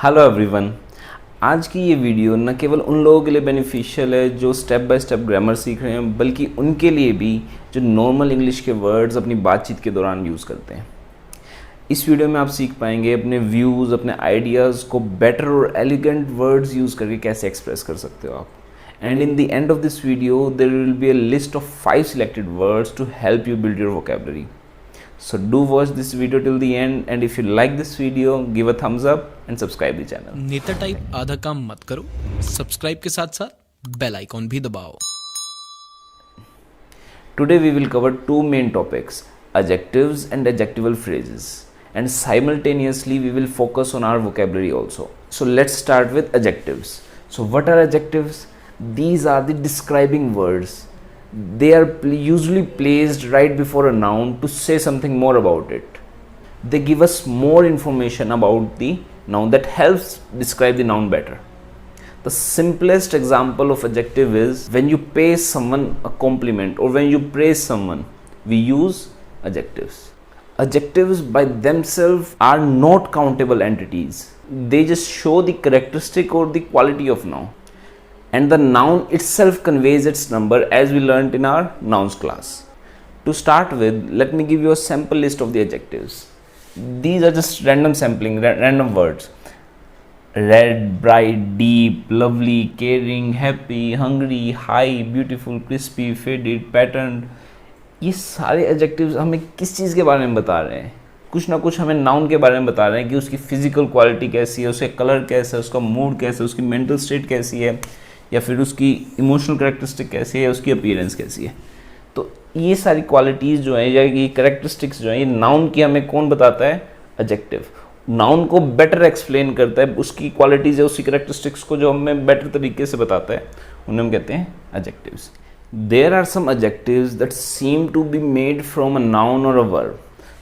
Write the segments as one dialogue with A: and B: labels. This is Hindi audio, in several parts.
A: Hello everyone. आज की ये वीडियो न केवल उन लोगों के लिए बेनिफिशियल है जो स्टेप बाय स्टेप ग्रामर सीख रहे हैं, बल्कि उनके लिए भी जो नॉर्मल इंग्लिश के वर्ड्स अपनी बातचीत के दौरान यूज़ करते हैं। इस वीडियो में आप सीख पाएंगे अपने व्यूज़, अपने आइडियाज़ को बेटर और एलिगेंट वर्ड्स यूज़ करके कैसे एक्सप्रेस कर सकते हो आप। And in the end of this video there will be a list of 5 selected words to help you build your vocabulary. So do watch this video till the end, and if you like this video, give a thumbs up and subscribe the channel.
B: नेता टाइप आधा काम मत करो, सब्सक्राइब के साथ साथ बेल आइकॉन भी दबाओ।
A: Today we will cover two main topics, adjectives and adjectival phrases, and simultaneously we will focus on our vocabulary also. So let's start with adjectives. So what are adjectives? These are the describing words. They are usually placed right before a noun to say something more about it. They give us more information about the noun that helps describe the noun better. The simplest example of adjective is when you pay someone a compliment or when you praise someone, we use adjectives. Adjectives by themselves are not countable entities. They just show the characteristic or the quality of noun. And the noun itself conveys its number, as we learnt in our nouns class. To start with, let me give you a sample list of the adjectives. These are just random sampling, random words. Red, bright, deep, lovely, caring, happy, hungry, high, beautiful, crispy, faded, patterned. ये सारे adjectives हमें किस चीज़ के बारे में बता रहे हैं? कुछ ना कुछ हमें नाउन के बारे में बता रहे हैं कि उसकी फिजिकल क्वालिटी कैसी है, उसका कलर कैसा है, उसका मूड कैसा है, उसकी मेंटल स्टेट कैसी है, या फिर उसकी इमोशनल कैरेक्टरिस्टिक कैसी है, उसकी अपीयरेंस कैसी है। तो ये सारी क्वालिटीज़ जो है या ये कैरेक्टरिस्टिक्स जो है, ये नाउन की हमें कौन बताता है? एडजेक्टिव। नाउन को बेटर एक्सप्लेन करता है, उसकी क्वालिटीज़ है, उसकी कैरेक्टरिस्टिक्स को जो हमें बेटर तरीके से बताता है, उन्हें हम कहते हैं adjectives. There are some adjectives that seem to be made from a noun और a verb.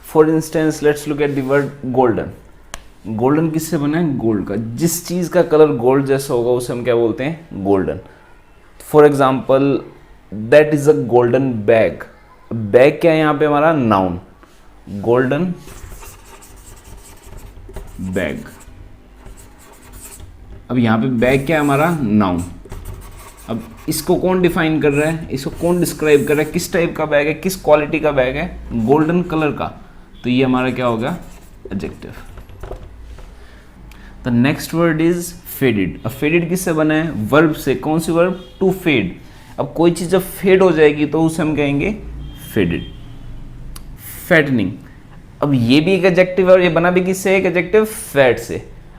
A: For instance let's look at the word golden. Golden किससे बना है? गोल्ड का। जिस चीज़ का कलर गोल्ड जैसा होगा उसे हम क्या बोलते हैं? Golden. For example that is a golden bag. Bag क्या है यहाँ पे? हमारा नाउन। Golden bag. अब यहाँ पे बैग क्या है? हमारा नाउन। अब इसको कौन डिफाइन कर रहा है? इसको कौन डिस्क्राइब कर रहा है? किस टाइप का बैग है, किस क्वालिटी का बैग है? गोल्डन कलर का। तो ये हमारा क्या होगा? Adjective. The next word is faded. अब फेडेड किससे बना है? वर्ब से। कौन सी वर्ब? To fade. अब कोई चीज़ जब फेड हो जाएगी तो उसे हम कहेंगे फेडेड। फैटनिंग। अब ये भी एक एडजेक्टिव है और ये बना भी किससे? एक एडजेक्टिव फैट से।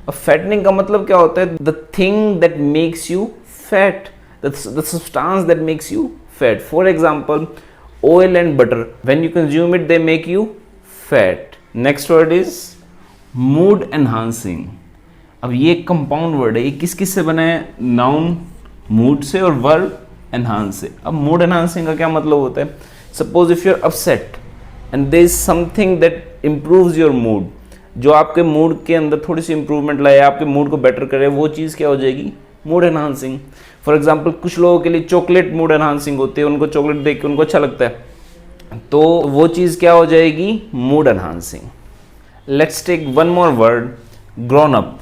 A: अब फैटनिंग का मतलब क्या होता है? The thing that makes you fat, the substance that makes you fat. For example oil and butter, when you consume it they make you fat. Next word is mood enhancing. अब ये एक कंपाउंड वर्ड है, ये किस किस से बना है? नाउन मूड से और वर्ब एनहांस से। अब मूड एनहांसिंग का क्या मतलब होता है? Suppose if you are upset and there is something that improves your mood, जो आपके मूड के अंदर थोड़ी सी इंप्रूवमेंट लाए, आपके मूड को बेटर करे, वो चीज़ क्या हो जाएगी? Mood enhancing. फॉर एग्जाम्पल कुछ लोगों के लिए चॉकलेट मूड एनहांसिंग होती है, उनको चॉकलेट देख के उनको अच्छा लगता है, तो वो चीज़ क्या हो जाएगी? Mood enhancing. Let's take one more word, grown up.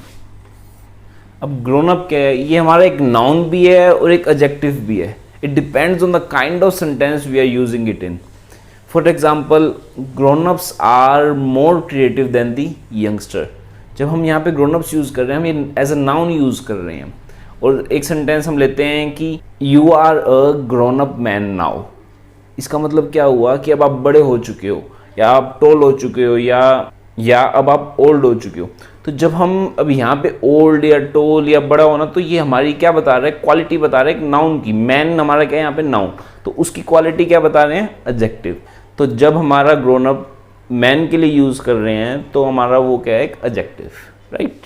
A: अब ग्रोन अप क्या है? ये हमारा एक नाउन भी है और एक एडजेक्टिव भी है। It depends on the kind of sentence we are using it in. For example grown ups are more creative then the youngster. जब हम यहाँ पे ग्रोन अप्स यूज़ कर रहे हैं, हम ये एज अ नाउन यूज़ कर रहे हैं, और एक सेंटेंस हम लेते हैं कि you are a grown up man now. इसका मतलब क्या हुआ? कि अब आप बड़े हो चुके हो, या आप टॉल हो चुके हो, या अब आप ओल्ड हो चुके हो। तो जब हम अब यहाँ पे ओल्ड या टोल या बड़ा होना, तो ये हमारी क्या बता रहा है? क्वालिटी बता रहा है एक नाउन की। मैन हमारा क्या है यहाँ पे? नाउन। तो उसकी क्वालिटी क्या बता रहे हैं? एडजेक्टिव। तो जब हमारा ग्रोन अप मैन के लिए यूज़ कर रहे हैं तो हमारा वो क्या है? एक adjective, right?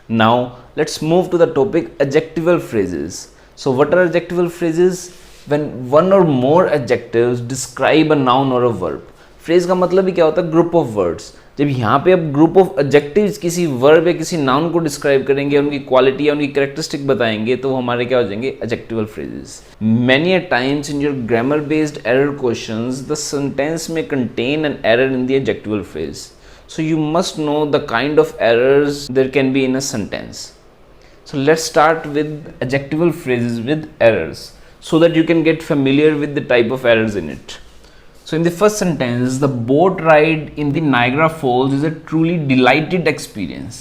A: Now let's move to the topic adjectival phrases. So what are adjectival phrases? When one or more adjectives describe a noun और अ वर्ब। फ्रेज का मतलब ही क्या होता है? Group of words. जब यहाँ पे अब ग्रुप ऑफ एडजेक्टिव्स किसी वर्ब या किसी नाउन को डिस्क्राइब करेंगे, उनकी क्वालिटी या उनकी कैरेक्टरिस्टिक बताएंगे, तो वो हमारे क्या हो जाएंगे? Adjectival phrases. Many a times in your grammar based error questions the sentence में contain an error in the adjectival phrase. So you must know the kind of errors there can be in a sentence. So let's start with adjectival phrases with errors so that you can get familiar with the type of errors in it. So in the first sentence, the boat ride in the Niagara Falls is a truly delighted experience.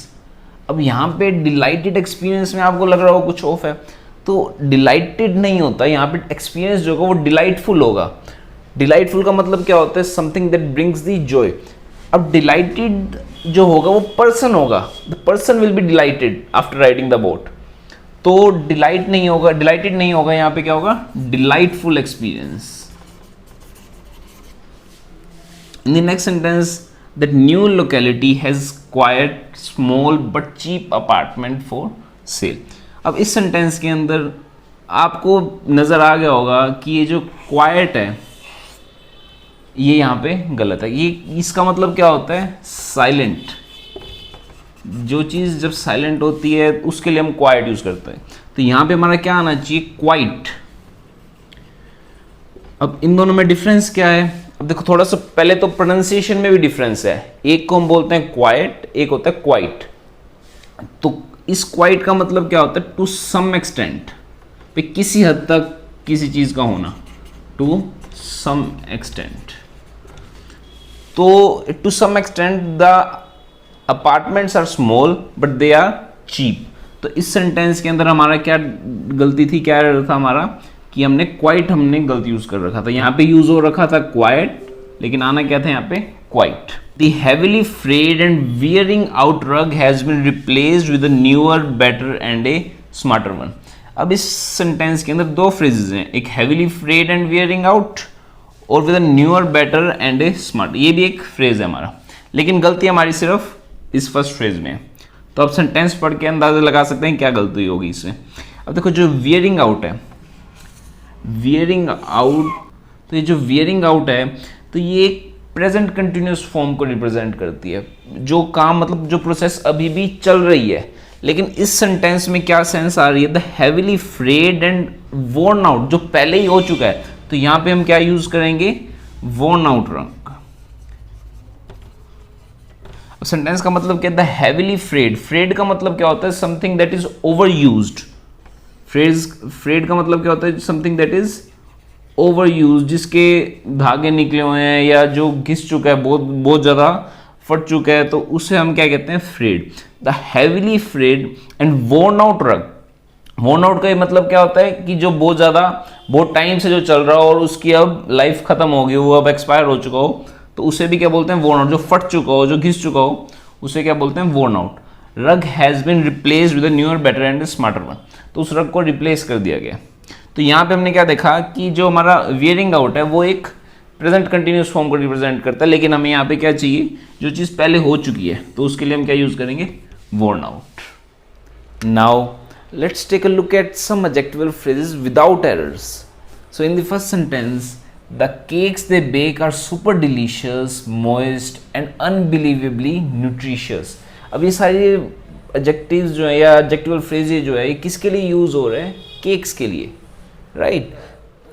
A: अब यहाँ पे delighted experience में आपको लग रहा हो कुछ ऑफ है, तो delighted नहीं होता, यहाँ पे experience जो होगा वो delightful होगा. Delightful का मतलब क्या होता है? Something that brings the joy. अब delighted जो होगा वो person होगा. The person will be delighted after riding the boat. तो delight नहीं होगा, delighted नहीं होगा, यहाँ पे क्या होगा? Delightful experience. In the next sentence, that new locality has quiet, small but cheap apartment for sale. अब इस सेंटेंस के अंदर आपको नजर आ गया होगा कि ये जो quiet है ये यहाँ पे गलत है. ये इसका मतलब क्या होता है? साइलेंट. जो चीज़ जब साइलेंट होती है उसके लिए हम क्वाइट यूज करते हैं. तो यहाँ पे हमारा क्या आना चाहिए? क्वाइट. अब इन दोनों में डिफरेंस क्या है? अब देखो थोड़ा सा पहले तो प्रोनाउंसिएशन में भी डिफरेंस है. एक को हम बोलते हैं क्वाइट, एक होता है क्वाइट. तो इस क्वाइट का मतलब क्या होता है? टू सम एक्सटेंट, पे किसी हद तक किसी चीज का होना. To some extent. तो to some extent the apartments are small but they are cheap. तो इस सेंटेंस के अंदर हमारा क्या गलती थी, क्या था हमारा, कि हमने गलत यूज कर रखा था. यहाँ पे यूज हो रखा था क्वाइट, लेकिन आना क्या था यहाँ पे? Quite. The heavily frayed and wearing out rug has been replaced with a newer, better and a smarter one. अब इस सेंटेंस के अंदर दो फ्रेजेस हैं, एक heavily frayed and wearing out और with a newer, better and a smart. ये भी एक फ्रेज है हमारा, लेकिन गलती हमारी सिर्फ इस फर्स्ट फ्रेज में है. तो अब सेंटेंस पढ़ के अंदाजा लगा सकते हैं क्या गलती होगी इसमें. अब देखो जो वियरिंग आउट है, वियरिंग आउट, तो ये जो वियरिंग आउट है तो ये एक प्रेजेंट कंटिन्यूस फॉर्म को रिप्रेजेंट करती है. जो काम मतलब जो प्रोसेस अभी भी चल रही है, लेकिन इस सेंटेंस में क्या सेंस आ रही है? The heavily frayed and worn out, जो पहले ही हो चुका है. तो यहां पे हम क्या यूज करेंगे? वोर्न आउट रंग. सेंटेंस का मतलब क्या है? The heavily Fred. फ्रेड का मतलब क्या होता है? Something that is over used. Frayed का मतलब क्या होता है? Something that is over used, जिसके धागे निकले हुए हैं या जो घिस चुका है, बहुत ज्यादा फट चुका है, तो उसे हम क्या कहते हैं? Frayed. The heavily frayed and worn out rug. Worn out का ये मतलब क्या होता है? कि जो बहुत टाइम से जो चल रहा हो और उसकी अब लाइफ खत्म हो गई, वो अब एक्सपायर हो चुका हो, तो उसे भी क्या बोलते हैं? Worn out. जो फट चुका हो, जो घिस चुका हो, उसे क्या बोलते हैं? Worn out. Rug has been replaced with a newer, better and smarter one. तो उस रग को रिप्लेस कर दिया गया. तो यहाँ पे हमने क्या देखा कि जो हमारा वियरिंग आउट है वो एक प्रेजेंट कंटिन्यूस फॉर्म को रिप्रेजेंट करता है, लेकिन हमें यहाँ पे क्या चाहिए? जो चीज़ पहले हो चुकी है, तो उसके लिए हम क्या यूज करेंगे? Worn out. Now let's take a look at some adjectival phrases without errors. So in the first sentence, the cakes they bake are super delicious, moist and unbelievably nutritious. अब ये सारे adjectives जो है या adjectival phrases जो है ये किसके लिए यूज हो रहे हैं? केक्स के लिए, right?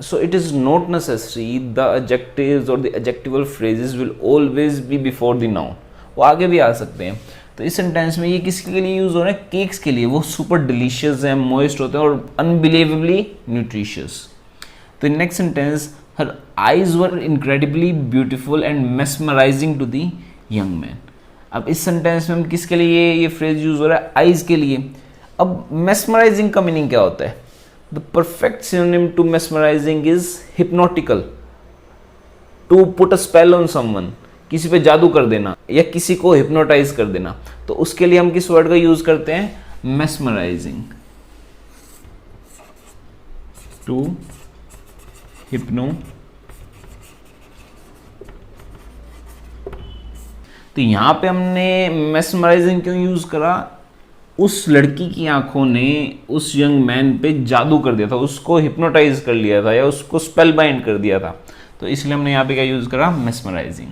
A: So it is not necessary the adjectives or the adjectival phrases will always be before the noun. वो आगे भी आ सकते हैं. तो इस सेंटेंस में ये किसके लिए यूज हो रहा है? केक्स के लिए. वो सुपर डिलीशियस हैं, मॉइस्ट होते हैं और अनबिलीवेबली न्यूट्रिशियस. तो next sentence, her eyes were incredibly beautiful and mesmerizing to the young man. अब इस सेंटेंस में हम किसके लिए ये फ्रेज यूज हो रहा है? आईज के लिए. अब मेस्मराइजिंग का मीनिंग क्या होता है? The perfect synonym to mesmerising is hypnotical. To put a spell on someone, किसी पे जादू कर देना या किसी को हिप्नोटाइज कर देना. तो उसके लिए हम किस वर्ड का यूज करते हैं? मेस्मराइजिंग. To hypno. तो यहां पे हमने मेस्मराइजिंग क्यों यूज करा? उस लड़की की आंखों ने उस यंग मैन पे जादू कर दिया था, उसको हिप्नोटाइज कर लिया था या उसको स्पेल बाइंड कर दिया था. तो इसलिए हमने यहाँ पे क्या यूज करा? Mesmerizing.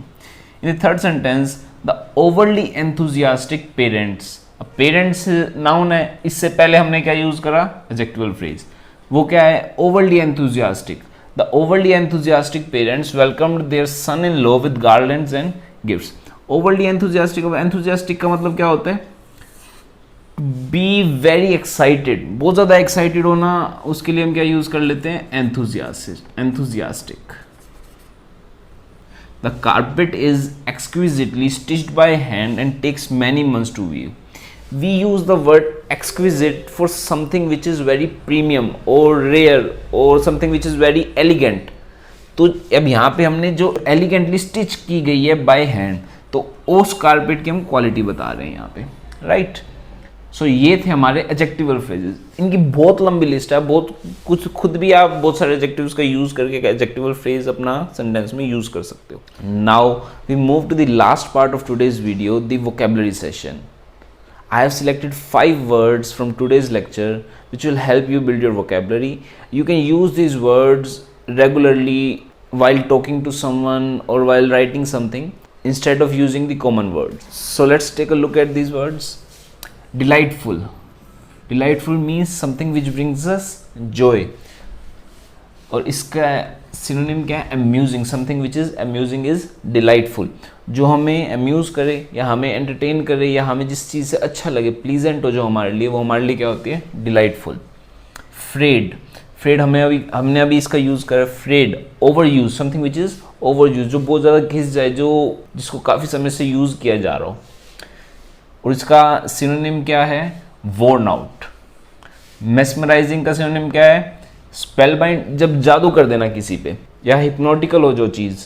A: In the third sentence, the overly enthusiastic parents. अब पेरेंट्स नाउन है, इससे पहले हमने क्या यूज करा? Adjectival phrase. वो क्या है? Overly enthusiastic. The overly enthusiastic parents welcomed their son in law with garlands and gifts. Overly enthusiastic, अब एंथुजियास्टिक का मतलब क्या होता है? बी वेरी एक्साइटेड, बहुत ज़्यादा एक्साइटेड होना, उसके लिए हम क्या यूज़ कर लेते हैं? Enthusiastic. The carpet is exquisitely stitched by hand and takes many months to weave. We use the word exquisite for something which is very premium और रेयर और something which is very elegant. तो अब यहाँ पे हमने जो एलिगेंटली स्टिच की गई है बाय हैंड, तो उस कारपेट की हम क्वालिटी बता रहे हैं यहाँ पे, राइट। सो ये थे हमारे एडजेक्टिवल फ्रेजेस। इनकी बहुत लंबी लिस्ट है, बहुत कुछ, खुद भी आप बहुत सारे एडजेक्टिव्स का यूज करके एडजेक्टिवल फ्रेज अपना सेंटेंस में यूज कर सकते हो। Now we move to the last part of today's video, the vocabulary session. I have selected 5 words from today's lecture which will help you build your vocabulary. You can use these words regularly while talking to someone or while writing something instead of using the common words. So let's take a look at these words. Delightful. Delightful means something which brings us joy. और इसका सिनोनिम क्या है? Amusing. Something which is amusing is delightful. जो हमें अम्यूज करे या हमें एंटरटेन करे या हमें जिस चीज़ से अच्छा लगे, प्लीजेंट हो जो हमारे लिए, वो हमारे लिए क्या होती है? डिलाइटफुल। फ्रेड, फ्रेड हमने अभी इसका यूज़ करा। Frayed, over use, something which is over use, जो बहुत ज़्यादा घिस जाए, जो जिसको काफ़ी समय से यूज़ किया जा रहा हो। और इसका सिनोनिम क्या है? Worn out. मेस्मराइजिंग का सिनोनिम क्या है? स्पेल बाइंड, जब जादू कर देना किसी पे, या हिप्नोटिकल हो जो चीज़।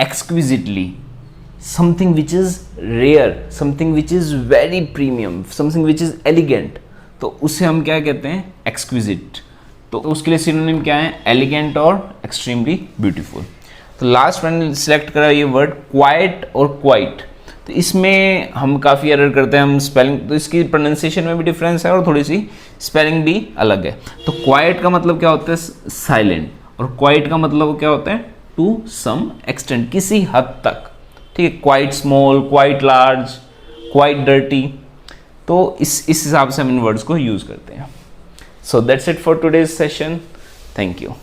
A: Exquisitely, something which is rare, something which is very premium, something which is elegant, तो उसे हम क्या कहते हैं? एक्सक्विजिट। तो उसके लिए सिनोनिम क्या है? एलिगेंट और एक्सट्रीमली ब्यूटीफुल। तो लास्ट मैंने सिलेक्ट करा ये वर्ड क्वाइट और क्वाइट। तो इसमें हम काफ़ी एरर करते हैं, हम स्पेलिंग, तो इसकी प्रोनाउंसिएशन में भी डिफरेंस है और थोड़ी सी स्पेलिंग भी अलग है। तो क्वाइट का मतलब क्या होता है? साइलेंट। और क्वाइट का मतलब क्या होता है? टू सम एक्सटेंट, किसी हद तक, ठीक है। Quite small, quite large, quite dirty, तो इस हिसाब से हम इन वर्ड्स को यूज़ करते हैं। So that's it for today's session. Thank you.